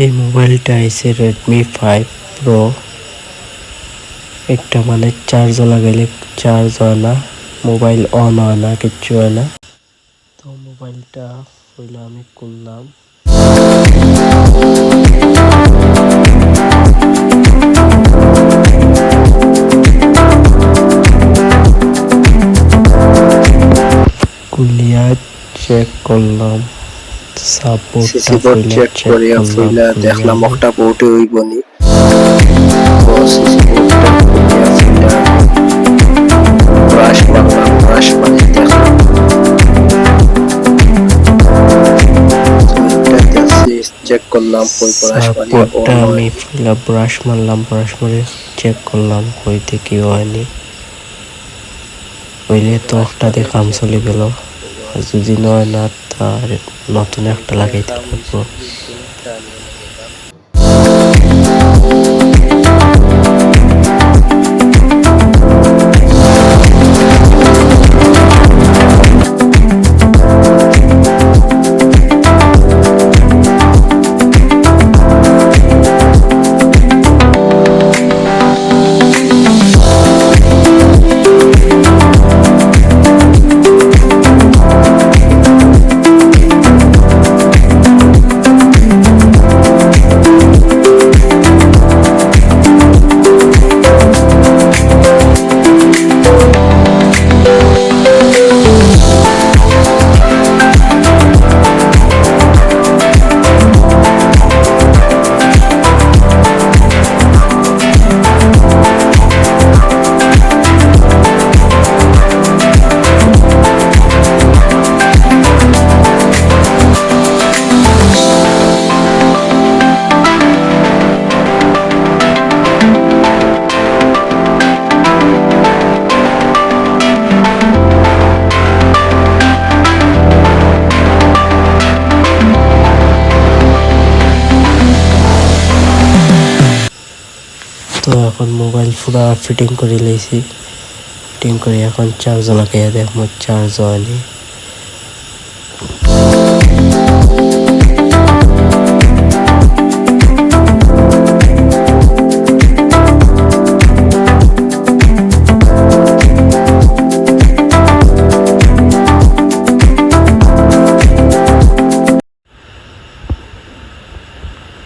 এই মোবাইলটা আইছে রেডমি 5 প্রো। একটা মানে চার্জ লাগাইলে চার্জ হয় না, মোবাইল অন হয় না, কিচ্ছু হয় না। তো মোবাইলটা হইলো আমি খুললাম। খুলিয়া চেক করলাম, সাপোর্টটা চেক করিয়া ফইলা দেখলাম একটা বোর্ডে হইবনি। ব্রাশ মারলাম, ব্রাশ মারি দেখলাম চেক করলাম কই ব্রাশ মারিয়া সাপোর্টটা আমি ফুলা ব্রাশ মারলাম, ব্রাশ মারে চেক করলাম কইতে কি হয়নি। হইলে তো একটা দিয়ে কাম চলে গেল, আর যদি নয় না তার নতুন একটা লাগাইতে লাগবো। তো এখন মোবাইল পুরা ফিটিং করে লইছি। ফিটিং করে এখন চার্জ লাগাইয়া দেখবো চার্জ হয়নি।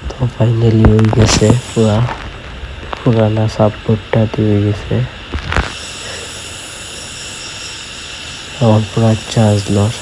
তো ফাইনালি হয়ে গেছে, পুরানা সাপোর্টটা দিয়ে গেছে। এখন পুরা চার্জ লস।